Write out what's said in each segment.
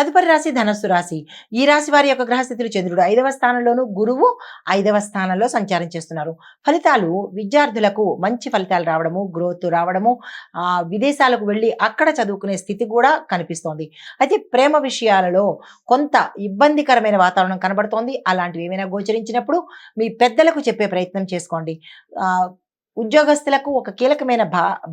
తదుపరి రాశి ధనస్సు రాశి. ఈ రాశి వారి యొక్క గ్రహస్థితులు చంద్రుడు 5వ స్థానంలోను, గురువు 5వ స్థానంలో సంచారం చేస్తున్నారు. ఫలితాలు విద్యార్థులకు మంచి ఫలితాలు రావడము, గ్రోత్ రావడము, విదేశాలకు వెళ్ళి అక్కడ చదువుకునే స్థితి కూడా కనిపిస్తోంది. అయితే ప్రేమ విషయాలలో కొంత ఇబ్బందికరమైన వాతావరణం కనబడుతోంది. అలాంటివి ఏమైనా గోచరించినప్పుడు మీ పెద్దలకు చెప్పే ప్రయత్నం చేసుకోండి. ఉద్యోగస్తులకు ఒక కీలకమైన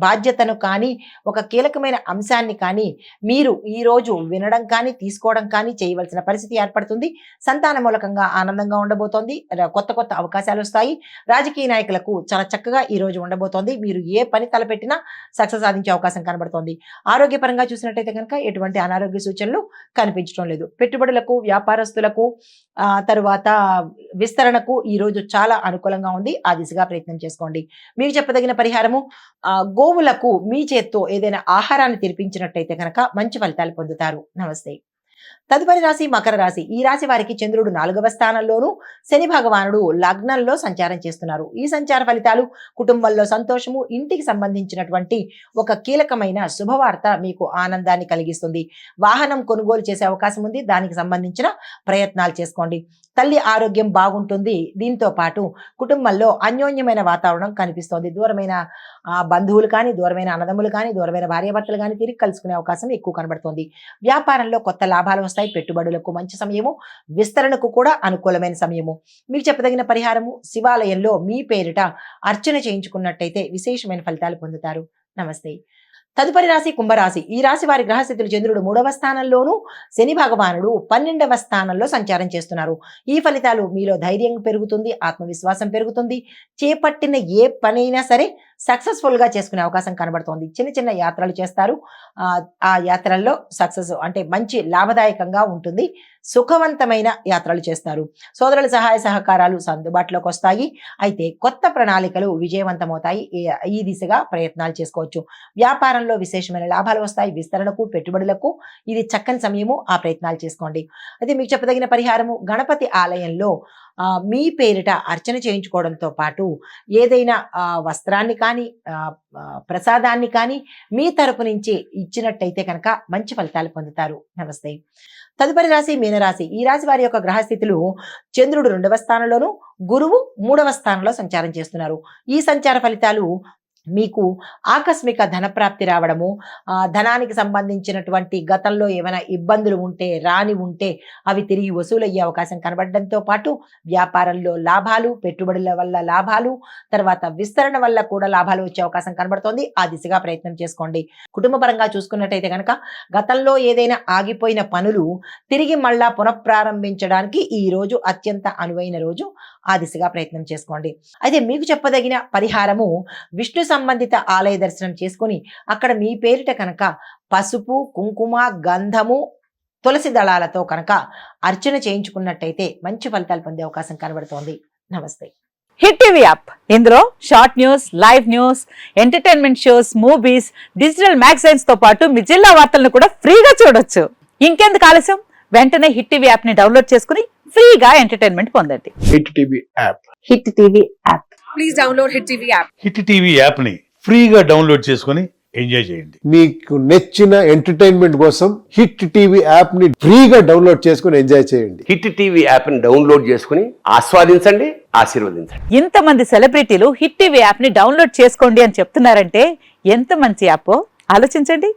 బాధ్యతను కానీ, ఒక కీలకమైన అంశాన్ని కానీ మీరు ఈరోజు వినడం కానీ, తీసుకోవడం కానీ చేయవలసిన పరిస్థితి ఏర్పడుతుంది. సంతాన మూలకంగా ఆనందంగా ఉండబోతోంది. కొత్త కొత్త అవకాశాలు వస్తాయి. రాజకీయ నాయకులకు చాలా చక్కగా ఈరోజు ఉండబోతోంది. మీరు ఏ పని తలపెట్టినా సక్సెస్ సాధించే అవకాశం కనబడుతోంది. ఆరోగ్యపరంగా చూసినట్టయితే కనుక ఎటువంటి అనారోగ్య సూచనలు కనిపించడం లేదు. పెట్టుబడులకు, వ్యాపారస్తులకు, తరువాత విస్తరణకు ఈరోజు చాలా అనుకూలంగా ఉంది. ఆ దిశగా ప్రయత్నం చేసుకోండి. మీకు చెప్పదగిన పరిహారము, గోవులకు మీ చేత్తో ఏదైనా ఆహారాన్ని తినిపించినట్టయితే కనుక మంచి ఫలితాలు పొందుతారు. నమస్తే. తదుపరి రాశి మకర రాశి. ఈ రాశి వారికి చంద్రుడు 4వ స్థానంలోను, శని భగవానుడు లగ్నంలో సంచారం చేస్తున్నారు. ఈ సంచార ఫలితాలు కుటుంబంలో సంతోషము, ఇంటికి సంబంధించినటువంటి ఒక కీలకమైన శుభవార్త మీకు ఆనందాన్ని కలిగిస్తుంది. వాహనం కొనుగోలు చేసే అవకాశం ఉంది. దానికి సంబంధించిన ప్రయత్నాలు చేసుకోండి. తల్లి ఆరోగ్యం బాగుంటుంది. దీంతో పాటు కుటుంబంలో అన్యోన్యమైన వాతావరణం కనిపిస్తోంది. దూరమైన బంధువులు కానీ, దూరమైన అన్నదమ్ములు కానీ, దూరమైన భార్యాభర్తలు కానీ తిరిగి కలుసుకునే అవకాశం ఎక్కువ కనబడుతోంది. వ్యాపారంలో కొత్త లాభాలు వస్తాయి. పెట్టుబడులకు మంచి సమయము, విస్తరణకు కూడా అనుకూలమైన సమయము. మీకు చెప్పదగిన పరిహారము, శివాలయంలో మీ పేరిట అర్చన చేయించుకున్నట్టయితే విశేషమైన ఫలితాలు పొందుతారు. నమస్తే. తదుపరి రాశి కుంభరాశి. ఈ రాశి వారి గ్రహస్థితులు చంద్రుడు 3వ స్థానంలోను, శని భగవానుడు 12వ స్థానంలో సంచారం చేస్తున్నారు. ఈ ఫలితాలు మీలో ధైర్యం పెరుగుతుంది, ఆత్మవిశ్వాసం పెరుగుతుంది. చేపట్టిన ఏ పనైనా సరే సక్సెస్ఫుల్ గా చేసుకునే అవకాశం కనబడుతోంది. చిన్న చిన్న యాత్రలు చేస్తారు. ఆ యాత్రల్లో సక్సెస్ అంటే మంచి లాభదాయకంగా ఉంటుంది. సుఖవంతమైన యాత్రలు చేస్తారు. సోదరుల సహాయ సహకారాలు అందుబాటులోకి వస్తాయి. అయితే కొత్త ప్రణాళికలు విజయవంతమవుతాయి. ఈ దిశగా ప్రయత్నాలు చేసుకోవచ్చు. వ్యాపారంలో విశేషమైన లాభాలు వస్తాయి. విస్తరణకు, పెట్టుబడులకు ఇది చక్కని సమయము. ఆ ప్రయత్నాలు చేసుకోండి. అయితే మీకు చెప్పదగిన పరిహారము, గణపతి ఆలయంలో మీ పేరిట అర్చన చేయించుకోవడంతో పాటు ఏదైనా వస్త్రాన్ని కానీ, ప్రసాదాన్ని కానీ మీ తరపు నుంచి ఇచ్చినట్టయితే కనుక మంచి ఫలితాలు పొందుతారు. నమస్తే. తదుపరి రాశి మీనరాశి. ఈ రాశి వారి యొక్క గ్రహస్థితులు చంద్రుడు 2వ స్థానంలోను, గురువు 3వ స్థానంలో సంచారం చేస్తున్నారు. ఈ సంచార ఫలితాలు మీకు ఆకస్మిక ధనప్రాప్తి రావడము, ధనానికి సంబంధించినటువంటి గతంలో ఏమైనా ఇబ్బందులు ఉంటే అవి తిరిగి వసూలయ్యే అవకాశం కనబడడంతో పాటు వ్యాపారంలో లాభాలు, పెట్టుబడుల వల్ల లాభాలు, తర్వాత విస్తరణ వల్ల కూడా లాభాలు వచ్చే అవకాశం కనబడుతోంది. ఆ దిశగా ప్రయత్నం చేసుకోండి. కుటుంబ పరంగా చూసుకున్నట్టయితే కనుక గతంలో ఏదైనా ఆగిపోయిన పనులు తిరిగి మళ్ళా పునఃప్రారంభించడానికి ఈ రోజు అత్యంత అనువైన రోజు. ఆ దిశగా ప్రయత్నం చేసుకోండి. అయితే మీకు చెప్పదగిన పరిహారము, విష్ణు సంబంధిత ఆలయ దర్శనం చేసుకుని అక్కడ మీ పేరిట కనుక పసుపు, కుంకుమ, గంధము, తులసి దళాలతో కనుక అర్చన చేయించుకున్నట్టయితే మంచి ఫలితాలు పొందే అవకాశం కనబడుతోంది. నమస్తే. హిట్ టీవీ యాప్, ఇందులో short news, live news, entertainment shows, movies, digital magazines తో పాటు మీ జిల్లా వార్తలను కూడా ఫ్రీగా చూడొచ్చు. ఇంకెందుకు ఆలస్యం, వెంటనే హిట్ టీవీ యాప్ ని డౌన్లోడ్ చేసుకుని ఫ్రీగా ఎంటర్టైన్మెంట్ పొందండి. Hit TV app. Hit TV app. Please download hit TV app. Hit TV app ని ఫ్రీగా డౌన్లోడ్ చేసుకుని ఎంజాయ్ చేయండి. మీకు నచ్చిన ఎంటర్టైన్మెంట్ కోసం హిట్ టీవీ యాప్ ని ఫ్రీగా డౌన్లోడ్ చేసుకుని ఎంజాయ్ చేయండి. హిట్ టీవీ యాప్ ని డౌన్లోడ్ చేసుకుని ఆస్వాదించండి, ఆశీర్వదించండి. ఇంతమంది సెలబ్రిటీలు హిట్ టీవీ యాప్ ని డౌన్లోడ్ చేసుకోండి అని చెప్తున్నారంటే ఎంత మంచి యాప్ ఆలోచించండి.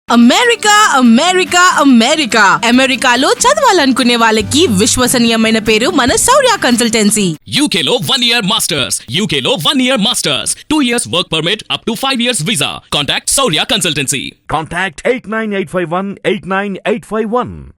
అమెరికా అమెరికా అమెరికా అమెరికాలో చదవాలనుకునే వాళ్ళకి విశ్వసనీయమైన పేరు మన శౌర్య కన్సల్టెన్సీ. UK లో 1 year masters, UK లో 1 year masters, 2 years work permit up to 5 years visa. Contact Saurya Consultancy. Contact 89851 89851.